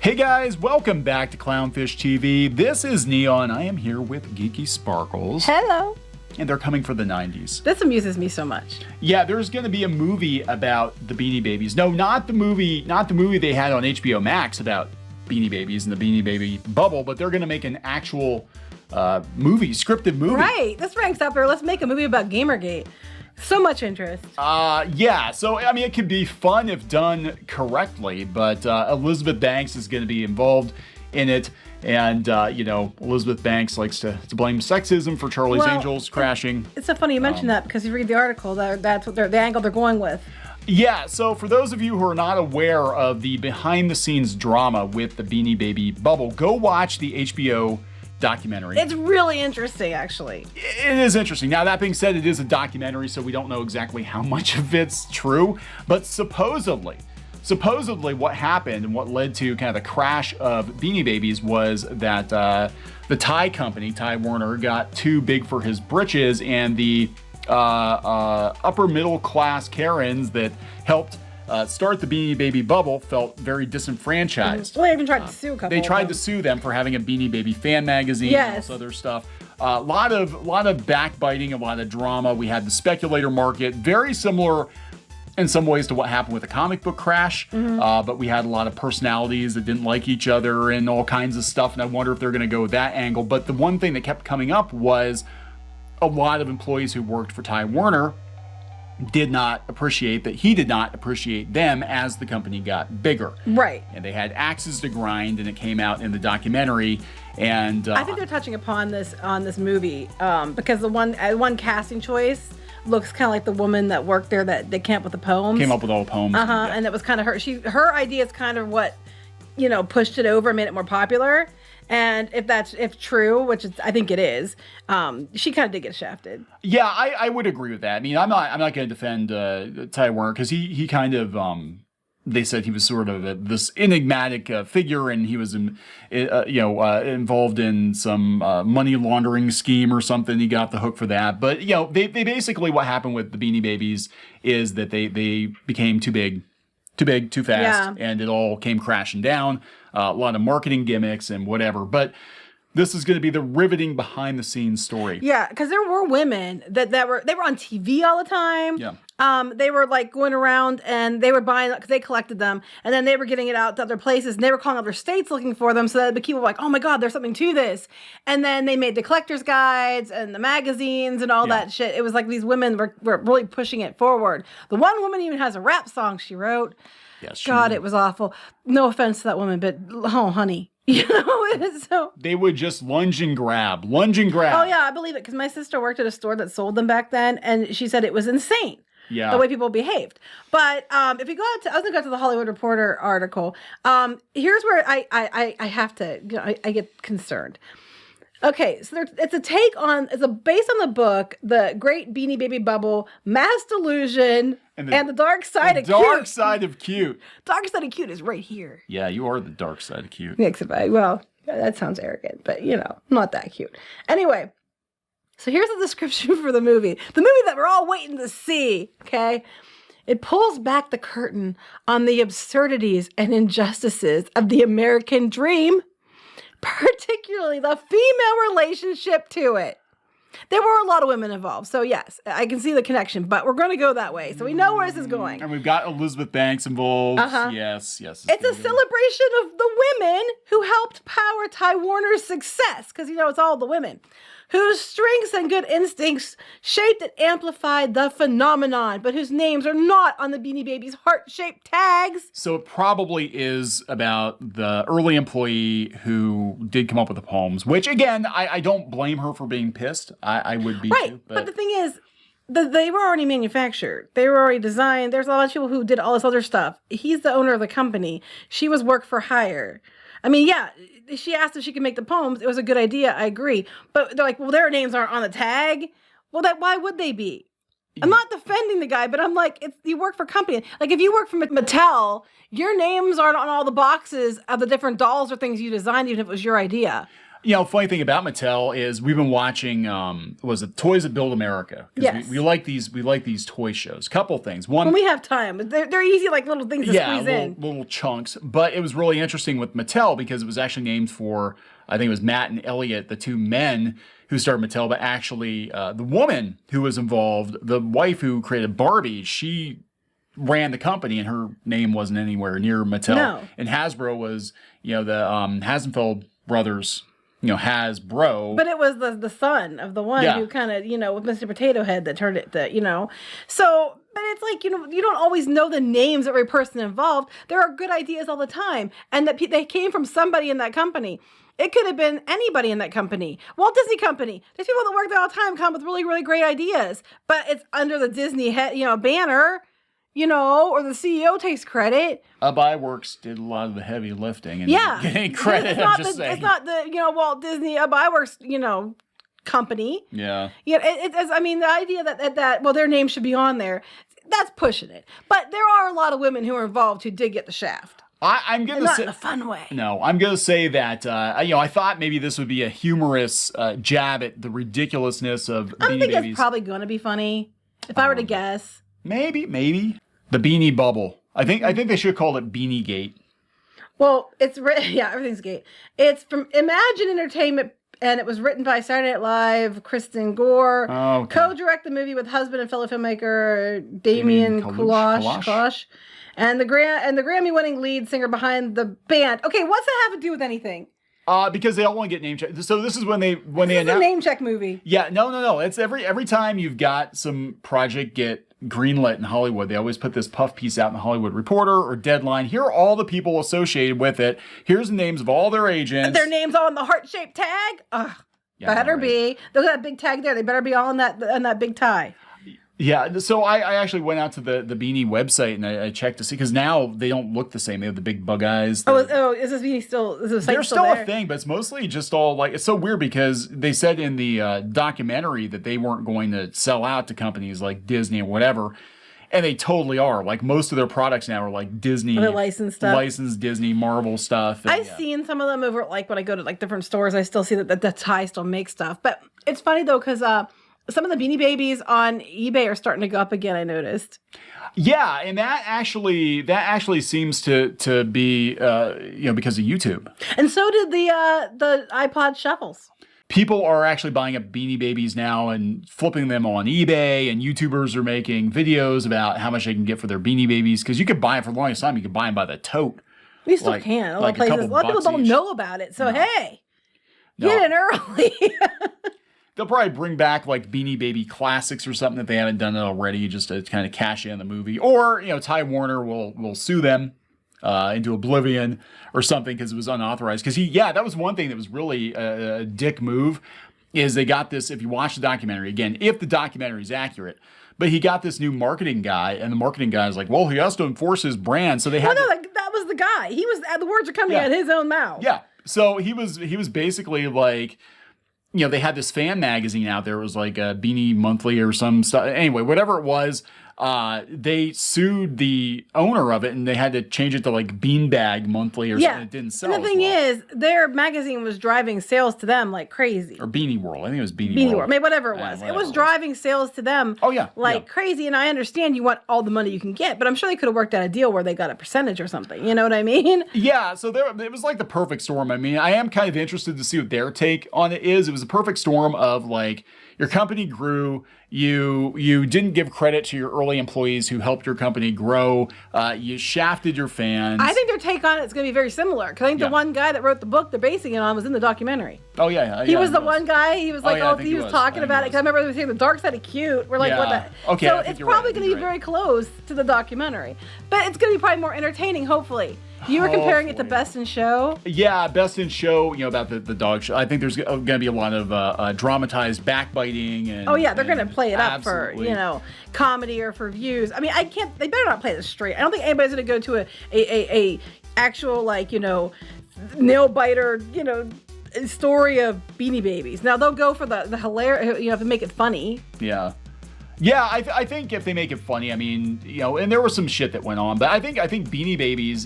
Hey guys, welcome back to Clownfish TV. This is Neon. I am here with Geeky Sparkles. Hello. And they're coming for the 90s. This amuses me so much. Yeah, there's going to be a movie about the Beanie Babies. No, not the movie they had on HBO Max about Beanie Babies and the Beanie Baby Bubble, but they're going to make an actual scripted movie. Right. This ranks up there. Let's make a movie about Gamergate. So much interest. Yeah, so I mean, it could be fun if done correctly, but Elizabeth Banks is going to be involved in it. And, Elizabeth Banks likes to blame sexism for Charlie's Angels crashing. It's so funny you mention that because you read the article, that's what the angle they're going with. Yeah, so for those of you who are not aware of the behind-the-scenes drama with the Beanie Baby Bubble, go watch the HBO documentary. It's really interesting, actually. It is interesting. Now, that being said, it is a documentary, so we don't know exactly how much of it's true, but supposedly what happened and what led to kind of the crash of Beanie Babies was that the Thai company, Ty Warner, got too big for his britches, and the upper middle class Karens that helped start the Beanie Baby Bubble felt very disenfranchised. Well, they even tried to sue a couple. They tried to sue them for having a Beanie Baby fan magazine and all this other stuff. A lot of backbiting, a lot of drama. We had the speculator market, very similar in some ways to what happened with the comic book crash, but we had a lot of personalities that didn't like each other and all kinds of stuff, and I wonder if they're going to go with that angle. But the one thing that kept coming up was a lot of employees who worked for Ty Warner did not appreciate them as the company got bigger. Right. And they had axes to grind, and it came out in the documentary. And I think they're touching upon this on this movie because the one casting choice looks kind of like the woman that worked there that they came up with the poems. Came up with all the poems. Yeah. And that was kind of her idea is kind of what, pushed it over and made it more popular. And if true, which I think it is, she kind of did get shafted. Yeah, I would agree with that. I mean, I'm not going to defend Ty Warner because he kind of they said he was sort of this enigmatic figure, and he was involved in some money laundering scheme or something. He got the hook for that. But they basically, what happened with the Beanie Babies is that they became too big, too fast, and it all came crashing down. A lot of marketing gimmicks and whatever. But this is going to be the riveting behind-the-scenes story. Yeah, because there were women that were on TV all the time. Yeah. They were like going around and they were buying because they collected them, and then they were getting it out to other places, and they were calling other states looking for them. So that the people were like, "Oh my God, there's something to this!" And then they made the collector's guides and the magazines and all that shit. It was like these women were really pushing it forward. The one woman even has a rap song she wrote. Yes, God, it was awful. No offense to that woman, but oh, honey. It is so. They would just lunge and grab. Oh, yeah, I believe it because my sister worked at a store that sold them back then, and she said it was insane. Yeah. The way people behaved. But if you go out to, I was going to go to the Hollywood Reporter article. Here's where I have to, I get concerned. Okay, so it's based on the book, The Great Beanie Baby Bubble, Mass Delusion, and the Dark Side of Cute. Dark Side of Cute. Dark Side of Cute is right here. Yeah, you are the dark side of cute. Well, that sounds arrogant, but not that cute. Anyway, so here's the description for the movie. The movie that we're all waiting to see, okay? It pulls back the curtain on the absurdities and injustices of the American dream, particularly the female relationship to it. There were a lot of women involved, so yes, I can see the connection, but we're going to go that way, so we know where this is going. And we've got Elizabeth Banks involved. Yes. It's a celebration of the women who helped power Ty Warner's success, because, it's all the women, whose strengths and good instincts shaped and amplified the phenomenon, but whose names are not on the Beanie Babies' heart-shaped tags. So it probably is about the early employee who did come up with the poems, which, again, I don't blame her for being pissed. I would be right, too. But the thing is, they were already manufactured. They were already designed. There's a lot of people who did all this other stuff. He's the owner of the company. She was work for hire. I mean, yeah, she asked if she could make the poems. It was a good idea. I agree. But they're like, well, their names aren't on the tag. Well, why would they be? I'm not defending the guy, but I'm like, you work for a company. Like, if you work for Mattel, your names aren't on all the boxes of the different dolls or things you designed, even if it was your idea. Funny thing about Mattel is we've been watching, was it Toys That Build America? Yes. We like these toy shows. Couple things. One, When we have time. They're easy, like little things to squeeze in. Little chunks. But it was really interesting with Mattel because it was actually named for, I think it was Matt and Elliot, the two men who started Mattel, but actually the woman who was involved, the wife who created Barbie, she ran the company and her name wasn't anywhere near Mattel. No. And Hasbro was, the Hasenfeld brothers, Hasbro. But it was the son of the one who kind of, with Mr. Potato Head that turned it So, but it's like, you don't always know the names of every person involved. There are good ideas all the time. And that they came from somebody in that company. It could have been anybody in that company. Walt Disney Company. There's people that work there all the time come up with really, really great ideas. But it's under the Disney banner, or the CEO takes credit. iWorks did a lot of the heavy lifting and getting credit. It's not the Walt Disney iWorks, company. Yeah. Yeah. The idea that their name should be on there, that's pushing it. But there are a lot of women who are involved who did get the shaft. I'm gonna not say in a fun way. No, I'm gonna say that I thought maybe this would be a humorous jab at the ridiculousn's of I Beanie think Babies. it's probably going to be funny if I were to guess. Maybe the Beanie Bubble. I think they should have called it Beanie Gate. Well, it's written. Yeah, everything's gate. It's from Imagine Entertainment, and it was written by Saturday Night Live, Kristen Gore. Oh, okay. Co-direct the movie with husband and fellow filmmaker Damien Kolosh. And the Grammy-winning lead singer behind the band. Okay, what's that have to do with anything? Because they all want to get name checked. So this is when they This announce is a name check movie. Yeah, no. It's every time you've got some project get greenlit in Hollywood, they always put this puff piece out in the Hollywood Reporter or Deadline. Here are all the people associated with it. Here's the names of all their agents. Their names all on the heart-shaped tag. Ugh, better be. Look at that big tag there. They better be all on that big tie. Yeah, so I actually went out to the Beanie website and I checked to see, because now they don't look the same. They have the big bug eyes. Is this Beanie still? Is this they're still there? a thing, but it's mostly just all like, it's so weird because they said in the documentary that they weren't going to sell out to companies like Disney or whatever. And they totally are. Like most of their products now are like Disney. The licensed stuff. Licensed Disney, Marvel stuff. I've seen some of them over, like when I go to like different stores, I still see that the tie still makes stuff. But it's funny though, because some of the Beanie Babies on eBay are starting to go up again, I noticed. Yeah, and that actually seems to be because of YouTube. And so did the iPod shuffles. People are actually buying up Beanie Babies now and flipping them on eBay, and YouTubers are making videos about how much they can get for their Beanie Babies, because you could buy them for the longest time. You could buy them by the tote. You still can. A lot of places. A lot of people don't know about it. So hey, get in early. They'll probably bring back like Beanie Baby classics or something if they haven't done it already, just to kind of cash in the movie. Or Ty Warner will sue them into oblivion or something because it was unauthorized. Because that was one thing that was really a dick move, is they got this. If you watch the documentary again, if the documentary is accurate. But he got this new marketing guy, and the marketing guy is like, well, he has to enforce his brand. So they had that was the guy. He was, the words are coming out of his own mouth. Yeah. So he was basically like, they had this fan magazine out there. It was like a Beanie Monthly or some stuff. Anyway, whatever it was, they sued the owner of it, and they had to change it to like Beanbag Monthly or something. It didn't sell. And the thing is, their magazine was driving sales to them like crazy. Or Beanie World. I think it was Beanie World. Maybe whatever it was. It was driving sales to them crazy. And I understand you want all the money you can get, but I'm sure they could have worked out a deal where they got a percentage or something. You know what I mean? Yeah, so it was like the perfect storm. I mean, I am kind of interested to see what their take on it is. It was a perfect storm of like, your company grew, you didn't give credit to your early employees who helped your company grow, you shafted your fans. I think their take on it is going to be very similar, because I think the one guy that wrote the book they're basing it on was in the documentary. Oh, yeah. He was the one guy, he was like, he was talking about it, because I remember they were saying the dark side of cute. We're like, what the? Okay, so it's probably going to be very close to the documentary, but it's going to be probably more entertaining, hopefully. You were comparing it to Best in Show? Yeah, Best in Show, about the dog show. I think there's going to be a lot of dramatized backbiting. And they're going to play it up for, comedy or for views. I mean, they better not play this straight. I don't think anybody's going to go to a actual, nail biter, story of Beanie Babies. Now, they'll go for the hilarious, to make it funny. Yeah. Yeah, I think if they make it funny, I mean, and there was some shit that went on, but I think Beanie Babies,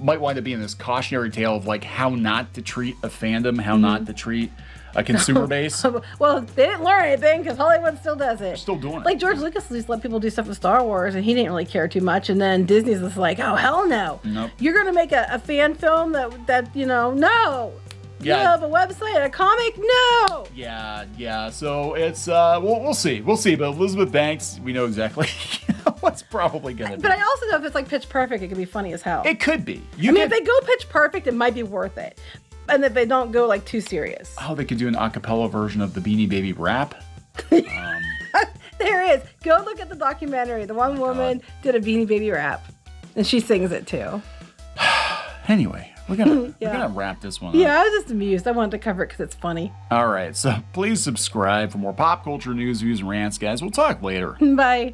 might wind up being this cautionary tale of like how not to treat a fandom, how not to treat a consumer base. Well, they didn't learn anything because Hollywood still does it. Still doing it. Like George Lucas just let people do stuff with Star Wars, and he didn't really care too much. And then Disney's just like, oh hell no! Nope. You're gonna make a fan film that no. Yeah. You have a website, a comic, no. Yeah. So it's we'll see. But Elizabeth Banks, we know exactly what's probably gonna be. But I also know if it's like Pitch Perfect, it could be funny as hell. It could be. If they go Pitch Perfect, it might be worth it. And if they don't go like too serious. Oh, they could do an a cappella version of the Beanie Baby rap. There is. Go look at the documentary. The one woman did a Beanie Baby rap, and she sings it too. Anyway, we're gonna wrap this one up. Yeah, I was just amused. I wanted to cover it because it's funny. All right, so please subscribe for more pop culture news, views, and rants, guys. We'll talk later. Bye.